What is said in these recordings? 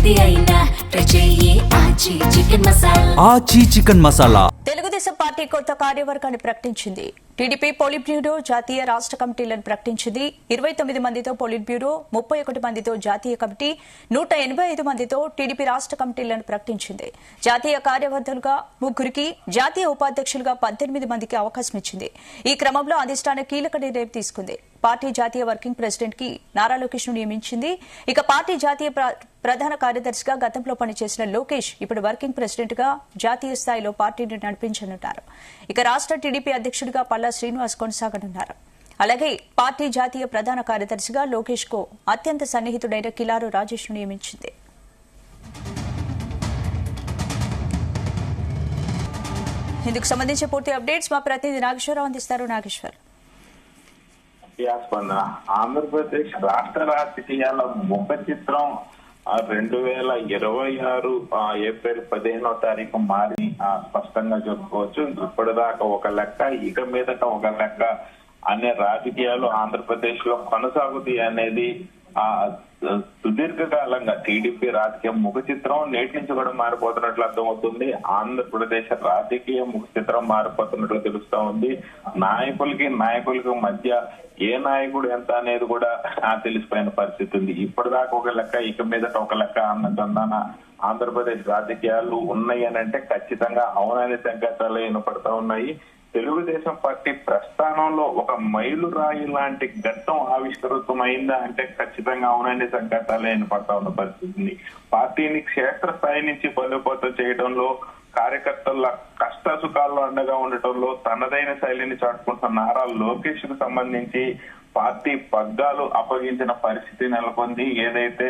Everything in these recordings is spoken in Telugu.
ఏది అయినా ట్రై చెయ్యి ఆచి చికెన్ మసాలా. తెలుగుదేశం పార్టీ కొత్త కార్యవర్గాన్ని ప్రకటించింది. టీడీపీ పోలిట్ బ్యూరో జాతీయ రాష్ట్ర కమిటీలను ప్రకటించింది. 29 మందితో పోలిట్ బ్యూరో, 31 మందితో జాతీయ కమిటీ, 185 మందితో టీడీపీ రాష్ట్ర కమిటీలను ప్రకటించింది. జాతీయ కార్యవర్గాలుగా 3కి, జాతీయ ఉపాధ్యక్షులుగా 18 మందికి అవకాశం ఇచ్చింది. ఈ క్రమంలో అధిష్టానం కీలక నిర్ణయం తీసుకుంది. పార్టీ జాతీయ వర్కింగ్ ప్రెసిడెంట్ కి నారా లోకేష్ ను నియమించింది. ఇక పార్టీ జాతీయ ప్రధాన కార్యదర్శిగా గతంలో పనిచేసిన లోకేష్ ఇప్పుడు వర్కింగ్ ప్రెసిడెంట్ గా జాతీయ స్థాయిలో పార్టీని నడిపించనున్నారు. ఇక రాష్ట్ర టీడీపీ అధ్యక్షుడిగా పల్లా శ్రీనివాస్ కొనసాగనున్నారు. అలాగే పార్టీ జాతీయ ప్రధాన కార్యదర్శిగా లోకేష్ కు అత్యంత సన్నిహితుడైన కిలారు రాజేష్ ను నియమించింది. ఇందుకు సంబంధించి పూర్తి అప్డేట్స్ మా ప్రతినిధి నాగేశ్వరరావు అందిస్తారు. నాగేశ్వర్, ఆంధ్రప్రదేశ్ రాష్ట్ర రాజకీయాల ముఖ చిత్రం 2026 ఏప్రిల్ 15వ తారీఖు మారి స్పష్టంగా చెప్పుకోవచ్చు. ఇప్పటిదాకా ఒక లెక్క, ఇక మీదట ఒక లెక్క అనే రాజకీయాలు ఆంధ్రప్రదేశ్ లో కొనసాగుతాయి అనేది సుదీర్ఘకాలంగా టీడీపీ రాజకీయ ముఖ చిత్రం నేటి నుంచి కూడా మారిపోతున్నట్లు అర్థమవుతుంది. ఆంధ్రప్రదేశ్ రాజకీయ ముఖ చిత్రం మారిపోతున్నట్లు తెలుస్తా ఉంది. నాయకులకి మధ్య ఏ నాయకుడు ఎంత అనేది కూడా తెలిసిపోయిన పరిస్థితి ఉంది. ఇప్పటిదాకా ఒక లెక్క, ఇక మీదట ఒక లెక్క అన్న చందాన ఆంధ్రప్రదేశ్ రాజకీయాలు ఉన్నాయి అని అంటే ఖచ్చితంగా అవుననే సంకేతాలు వినపడతా ఉన్నాయి. తెలుగుదేశం పార్టీ ప్రస్థానంలో ఒక మైలురాయి లాంటి ఘట్టం ఆవిష్కృతమైందా అంటే ఖచ్చితంగా అవుననే సంకేతాలే వినపడతా ఉన్న పరిస్థితి. పార్టీని క్షేత్రస్థాయి నుంచి బలోపేతం చేయడంలో, కార్యకర్తల కష్ట సుఖాల్లో అండగా ఉండటంలో తనదైన శైలిని చాటుకుంటున్న నారా లోకేష్ కు సంబంధించి పార్టీ పగ్గాలు అప్పగించిన పరిస్థితి నెలకొంది. ఏదైతే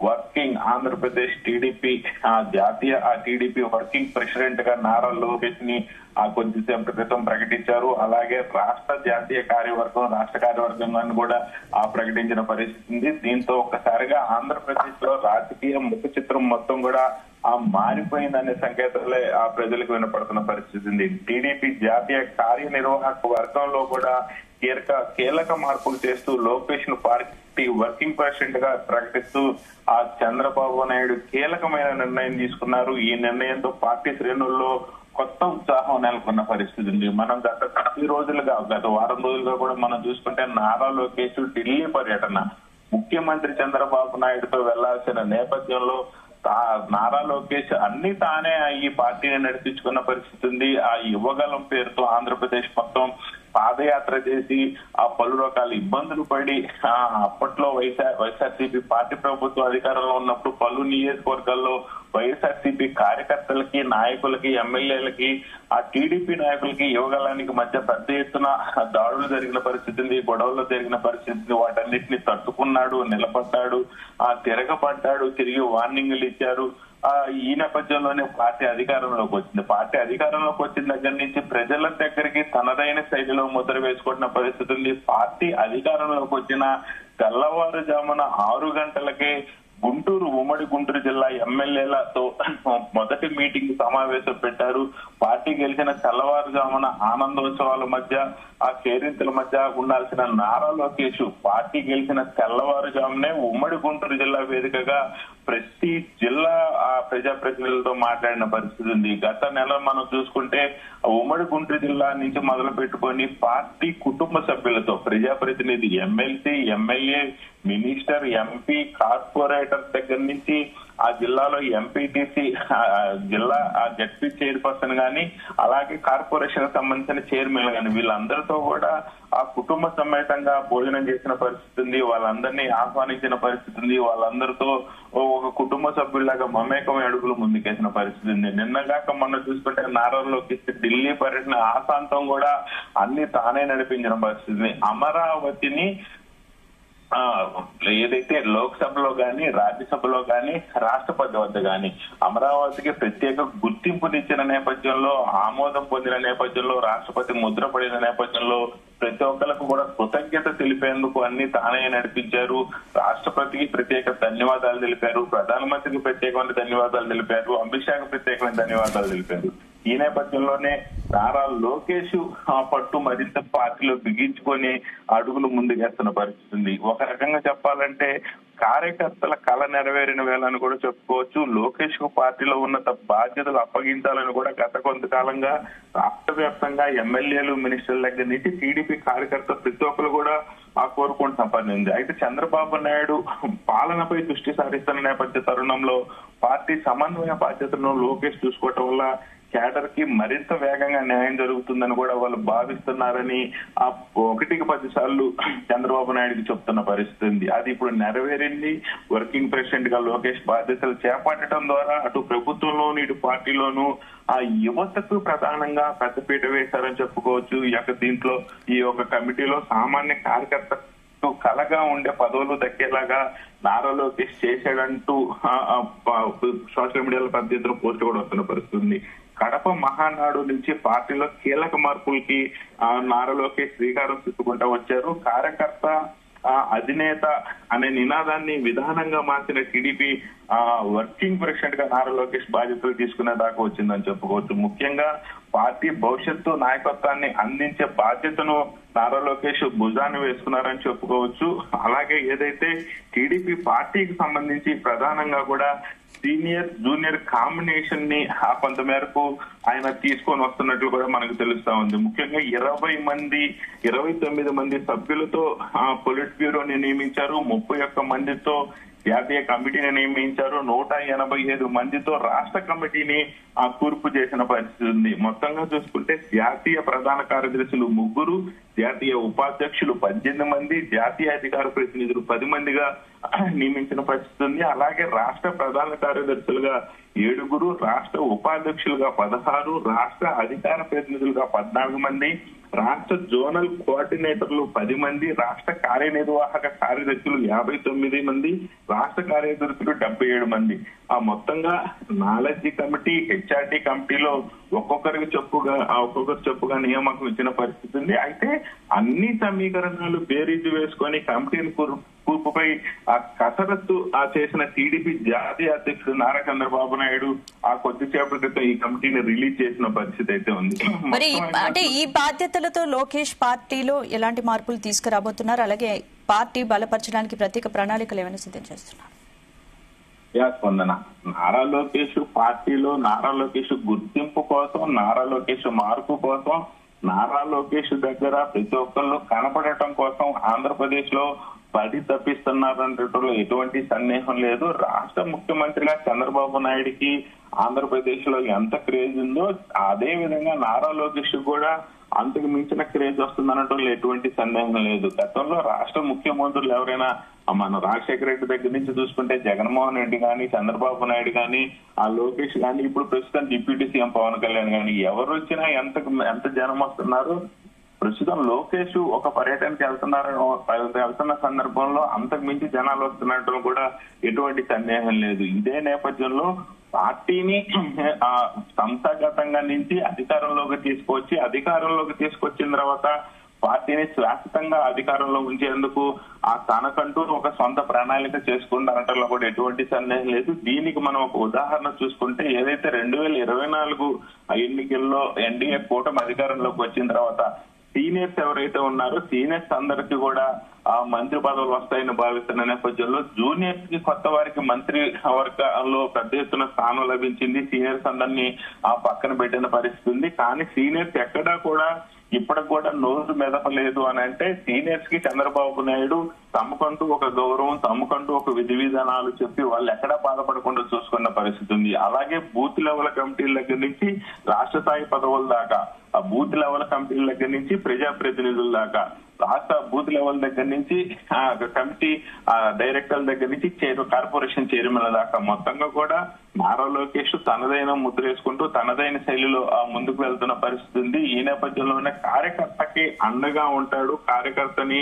working Andhra Pradesh TDP TDP working president గా నారా లోకేష్ ని కొద్దిసేపు క్రితం ప్రకటించారు. అలాగే జాతీయ రాష్ట్ర కార్యవర్గాన్ని కూడా ప్రకటించిన పరిస్థితి ఉంది. దీంతో ఒక్కసారిగా ఆంధ్రప్రదేశ్ లో రాజకీయ ముఖ చిత్రం మొత్తం కూడా మారిపోయిందనే సంకేతాలే ప్రజలకు వినపడుతున్న పరిస్థితి ఉంది. టీడీపీ జాతీయ కార్యనిర్వాహక వర్గంలో కూడా కీలక మార్పులు చేస్తూ లోకేష్ ను పార్టీ వర్కింగ్ ప్రెసిడెంట్ గా ప్రకటిస్తూ చంద్రబాబు నాయుడు కీలకమైన నిర్ణయం తీసుకున్నారు. ఈ నిర్ణయంతో పార్టీ శ్రేణుల్లో కొత్త ఉత్సాహం నెలకొన్న పరిస్థితి ఉంది. మనం గత వారం రోజులుగా కూడా మనం చూసుకుంటే నారా లోకేష్ ఢిల్లీ పర్యటన ముఖ్యమంత్రి చంద్రబాబు నాయుడుతో వెళ్లాల్సిన నేపథ్యంలో నారా లోకేష్ అన్ని తానే ఈ పార్టీని నడిపించుకున్న పరిస్థితి ఉంది. యువగలం పేరుతో ఆంధ్రప్రదేశ్ మొత్తం పాదయాత్ర చేసి పలు రకాల ఇబ్బందులు పడి అప్పట్లో వైఎస్ఆర్సీపీ పార్టీ ప్రభుత్వం అధికారంలో ఉన్నప్పుడు పలు నియోజకవర్గాల్లో వైఎస్ఆర్సీపీ కార్యకర్తలకి, నాయకులకి, ఎమ్మెల్యేలకి, టీడీపీ నాయకులకి, యువగలానికి మధ్య పెద్ద ఎత్తున దాడులు జరిగిన పరిస్థితి ఉంది, గొడవలు జరిగిన పరిస్థితి. వాటన్నిటిని తట్టుకున్నాడు, నిలబడ్డాడు, తిరగబడ్డాడు, తిరిగి వార్నింగ్లు ఇచ్చారు. ఈ నేపథ్యంలోనే పార్టీ అధికారంలోకి వచ్చింది. పార్టీ అధికారంలోకి వచ్చిన దగ్గర నుంచి ప్రజల దగ్గరికి తనదైన శైలిలో ముద్ర వేసుకుంటున్న పరిస్థితి ఉంది. పార్టీ అధికారంలోకి వచ్చిన తెల్లవారుజామున 6 గంటలకే ఉమ్మడి గుంటూరు జిల్లా ఎమ్మెల్యేలతో మొదటి మీటింగ్ సమావేశం పెట్టారు. పార్టీ గెలిచిన తెల్లవారుజామున ఆనందోత్సవాల మధ్య, కేరింతల మధ్య ఉండాల్సిన నారా లోకేష్ పార్టీ గెలిచిన తెల్లవారుజామునే ఉమ్మడి గుంటూరు జిల్లా వేదికగా ప్రతి జిల్లా ప్రజాప్రతినిధులతో మాట్లాడిన పరిస్థితి ఉంది. గత నెల మనం చూసుకుంటే ఉమ్మడి గుంటూరు జిల్లా నుంచి మొదలు పెట్టుకొని పార్టీ కుటుంబ సభ్యులతో ప్రజాప్రతినిధి, MLC, MLA, minister, MP, corporator దగ్గర నుంచి ఆ జిల్లాలో ఎంపీటీసీ, జిల్లా జడ్పీ చైర్పర్సన్ గాని, అలాగే కార్పొరేషన్ సంబంధించిన చైర్మన్ గాని వీళ్ళందరితో కూడా ఆ కుటుంబ సమేతంగా భోజనం చేసిన పరిస్థితి ఉంది. వాళ్ళందరినీ ఆహ్వానించిన పరిస్థితి ఉంది. వాళ్ళందరితో ఒక కుటుంబ సభ్యుల్లాగా మమేకమే అడుగులు ముందుకేసిన పరిస్థితి ఉంది. నిన్నగాక మొన్న చూసుకుంటే నారా లోకేష్ ఢిల్లీ పర్యటన ఆశాంతం కూడా అన్ని తానే నడిపించిన పరిస్థితి. అమరావతిని ఏదైతే లోక్సభలో గాని, రాజ్యసభలో గాని, రాష్ట్రపతి వద్ద గాని అమరావతికి ప్రత్యేక గుర్తింపునిచ్చిన నేపథ్యంలో, ఆమోదం పొందిన నేపథ్యంలో, రాష్ట్రపతి ముద్ర పడిన నేపథ్యంలో ప్రతి ఒక్కరికి కూడా కృతజ్ఞత తెలిపేందుకు అన్ని తానే నడిపించారు. రాష్ట్రపతికి ప్రత్యేక ధన్యవాదాలు తెలిపారు, ప్రధానమంత్రికి ప్రత్యేకమైన ధన్యవాదాలు తెలిపారు, అమిత్ షాకి ప్రత్యేకమైన ధన్యవాదాలు తెలిపారు. ఈ నేపథ్యంలోనే నారా లోకేష్ ఆ పట్టు మరింత పార్టీలో బిగించుకొని అడుగులు ముందుకేస్తున్న పరిస్థితి ఉంది. ఒక రకంగా చెప్పాలంటే కార్యకర్తల కళ నెరవేరిన వేళని కూడా చెప్పుకోవచ్చు. లోకేష్ కు పార్టీలో ఉన్నత బాధ్యతలు అప్పగించాలని కూడా గత కొంతకాలంగా రాష్ట్ర వ్యాప్తంగా ఎమ్మెల్యేలు, మినిస్టర్ల దగ్గర నుంచి టీడీపీ కార్యకర్త ప్రతి ఒక్కరు కూడా కోరుకుంటున్న పని ఉంది. అయితే చంద్రబాబు నాయుడు పాలనపై దృష్టి సారిస్తున్న నేపథ్య తరుణంలో పార్టీ సమన్వయ బాధ్యతను లోకేష్ చూసుకోవటం వల్ల క్యాడర్ కి మరింత వేగంగా న్యాయం జరుగుతుందని కూడా వాళ్ళు భావిస్తున్నారని ఆ 1-10 సార్లు చంద్రబాబు నాయుడుకి చెప్తున్న పరిస్థితి ఉంది. అది ఇప్పుడు నెరవేరింది. వర్కింగ్ ప్రెసిడెంట్ గా లోకేష్ బాధ్యతలు చేపట్టడం ద్వారా అటు ప్రభుత్వంలోను ఇటు పార్టీలోను ఆ యువతకు ప్రధానంగా పెద్దపీట వేశారని చెప్పుకోవచ్చు. దీంట్లో ఈ యొక్క కమిటీలో సామాన్య కార్యకర్త కలగా ఉండే పదవులు దక్కేలాగా నారా లోకేష్ చేశాడంటూ సోషల్ మీడియాలో పెద్ద ఎత్తున పోస్ట్ కూడా వస్తున్న పరిస్థితి ఉంది. కడప మహానాడు నుంచి పార్టీలో కీలక మార్పులకి నారా లోకేష్ శ్రీకారం చుట్టుకుంటూ వచ్చారు. కార్యకర్త అధినేత అనే నినాదాన్ని విధానంగా మార్చిన టీడీపీ వర్కింగ్ ప్రెసిడెంట్ గా నారా లోకేష్ బాధ్యతలు తీసుకునే దాకా వచ్చిందని చెప్పుకోవచ్చు. ముఖ్యంగా పార్టీ భవిష్యత్తు నాయకత్వాన్ని అందించే బాధ్యతను నారా లోకేష్ భుజాన్ని వేసుకున్నారని చెప్పుకోవచ్చు. అలాగే ఏదైతే టీడీపీ పార్టీకి సంబంధించి ప్రధానంగా కూడా సీనియర్ జూనియర్ కాంబినేషన్ ని కొంత మేరకు ఆయన తీసుకొని వస్తున్నట్లు కూడా మనకు తెలుస్తా ఉంది. ముఖ్యంగా 29 మంది సభ్యులతో పొలిట్ బ్యూరోని నియమించారు. 31 మందితో జాతీయ కమిటీని నియమించారు. 185 మందితో రాష్ట్ర కమిటీని కూర్పు చేసిన పరిస్థితి ఉంది. మొత్తంగా చూసుకుంటే జాతీయ ప్రధాన కార్యదర్శులు 3, జాతీయ ఉపాధ్యక్షులు 18 మంది, జాతీయ అధికార ప్రతినిధులు 10 మందిగా నియమించిన పరిస్థితి ఉంది. అలాగే రాష్ట్ర ప్రధాన కార్యదర్శులుగా 7, రాష్ట్ర ఉపాధ్యక్షులుగా 16, రాష్ట్ర అధికార ప్రతినిధులుగా 14 మంది, రాష్ట్ర జోనల్ కోఆర్డినేటర్లు 10 మంది, రాష్ట్ర కార్యనిర్వాహక కార్యదర్శులు 59 మంది, రాష్ట్ర కార్యదర్శులు 77 మంది. మొత్తంగా నాలెడ్జి కమిటీ, హెచ్ఆర్టీ కమిటీలో ఒక్కొక్కరు చెప్పుగా నియామకం ఇచ్చిన పరిస్థితి ఉంది. అయితే అన్ని సమీకరణాలు బేరీజు వేసుకొని కమిటీని కూర్పుపై కసరత్తు చేసిన టీడీపీ జాతీయ అధ్యక్షుడు నారా చంద్రబాబు నాయుడు కొద్దిసేపటి క్రితం ఈ కమిటీని రిలీజ్ చేసిన పరిస్థితి అయితే ఉంది. మరి అంటే ఈ బాధ్యతలతో లోకేష్ పార్టీలో ఎలాంటి మార్పులు తీసుకురాబోతున్నారు? అలాగే పార్టీ బలపరచడానికి ప్రత్యేక ప్రణాళికలు ఏమైనా సిద్ధం చేస్తున్నారు? స్పందన నారా లోకేష్ పార్టీలో నారా లోకేష్ గుర్తింపు కోసం, నారా లోకేష్ మార్పు కోసం, నారా లోకేష్ దగ్గర ప్రతి ఒక్కళ్ళు కనపడటం కోసం ఆంధ్రప్రదేశ్ లో పడి తప్పిస్తున్నారనేటలో ఎటువంటి సందేహం లేదు. రాష్ట్ర ముఖ్యమంత్రిగా చంద్రబాబు నాయుడికి ఆంధ్రప్రదేశ్ లో ఎంత క్రేజ్ ఉందో అదే విధంగా నారా లోకేష్ కూడా అంతకు మించిన క్రేజ్ వస్తుందనటంలో ఎటువంటి సందేహం లేదు. గతంలో రాష్ట్ర ముఖ్యమంత్రులు ఎవరైనా మన రాజశేఖర రెడ్డి దగ్గర నుంచి చూసుకుంటే జగన్మోహన్ రెడ్డి కానీ, చంద్రబాబు నాయుడు కానీ, లోకేష్ కానీ, ఇప్పుడు ప్రస్తుతం డిప్యూటీ సీఎం పవన్ కళ్యాణ్ కానీ ఎవరు వచ్చినా ఎంత జనం వస్తున్నారు. ప్రస్తుతం లోకేష్ ఒక పర్యటనకి వెళ్తున్న సందర్భంలో అంతకు మించి జనాలు వస్తున్నట్టు కూడా ఎటువంటి సందేహం లేదు. ఇదే నేపథ్యంలో పార్టీని సంస్థాగతంగా నుంచి అధికారంలోకి తీసుకొచ్చిన తర్వాత పార్టీని శాశ్వతంగా అధికారంలో ఉంచేందుకు తనకంటూ ఒక సొంత ప్రణాళిక చేసుకుంటారంటలో కూడా ఎటువంటి సందేహం లేదు. దీనికి మనం ఒక ఉదాహరణ చూసుకుంటే ఏదైతే 2024 ఎన్నికల్లో ఎన్డీఏ కూటమి అధికారంలోకి వచ్చిన తర్వాత సీనియర్స్ ఎవరైతే ఉన్నారో సీనియర్స్ అందరికీ కూడా మంత్రి పదవులు వస్తాయని భావిస్తున్న నేపథ్యంలో జూనియర్స్ కి కొత్త వారికి మంత్రి వర్గంలో పెద్ద ఎత్తున స్థానం లభించింది. సీనియర్స్ అందరినీ పక్కన పెట్టిన పరిస్థితి ఉంది. కానీ సీనియర్స్ ఎక్కడా కూడా ఇప్పటికి కూడా నోరు మెదపలేదు అని అంటే సీనియర్స్ కి చంద్రబాబు నాయుడు తమకంటూ ఒక గౌరవం, తమకంటూ ఒక విధి విధానాలు చెప్పి వాళ్ళు ఎక్కడా బాధపడకుండా చూసుకున్న పరిస్థితి ఉంది. అలాగే బూత్ లెవెల్ కమిటీల దగ్గర నుంచి రాష్ట్ర స్థాయి పదవుల దాకా, ఆ బూత్ లెవెల్ కమిటీల దగ్గర నుంచి ప్రజాప్రతినిధుల దాకా, రాష్ట్ర బూత్ లెవెల్ దగ్గర నుంచి కమిటీ డైరెక్టర్ల దగ్గర నుంచి కార్పొరేషన్ చైర్మన్ల దాకా మొత్తంగా కూడా నారా లోకేష్ తనదైన ముద్ర వేసుకుంటూ తనదైన శైలిలో ముందుకు వెళ్తున్న పరిస్థితి ఉంది. ఈ నేపథ్యంలోనే కార్యకర్తకి అండగా ఉంటాడు. కార్యకర్తని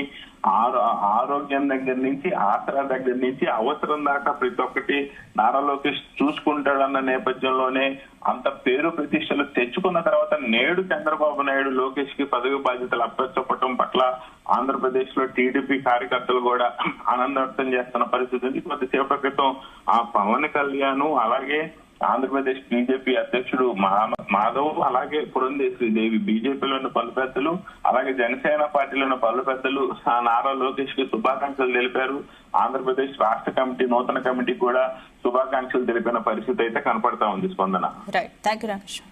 ఆరోగ్యం దగ్గర నుంచి, ఆసరా దగ్గర నుంచి, అవసరం దాకా ప్రతి ఒక్కటి నారా లోకేష్ చూసుకుంటాడన్న నేపథ్యంలోనే అంత పేరు ప్రతిష్టలు తెచ్చుకున్న తర్వాత నేడు చంద్రబాబు నాయుడు లోకేష్ కి పదవి బాధ్యతలు అప్పచెప్పటం పట్ల ఆంధ్రప్రదేశ్ లో టీడీపీ కార్యకర్తలు కూడా ఆనందం వ్యక్తం చేస్తున్న పరిస్థితి ఉంది. కొద్దిసేపటి క్రితం పవన్ కళ్యాణ్ అలాగే ఆంధ్రప్రదేశ్ బీజేపీ అధ్యక్షుడు మాధవ్, అలాగే పురంధేశ్వరి దేవి, బీజేపీలోని పలు పెద్దలు, అలాగే జనసేన పార్టీలోని పలు పెద్దలు నారా లోకేష్ కి శుభాకాంక్షలు తెలిపారు. ఆంధ్రప్రదేశ్ రాష్ట్ర కమిటీ, నూతన కమిటీ కూడా శుభాకాంక్షలు తెలిపిన పరిస్థితి అయితే కనపడతా ఉంది. స్పందన. Right, thank you Ramakrishna.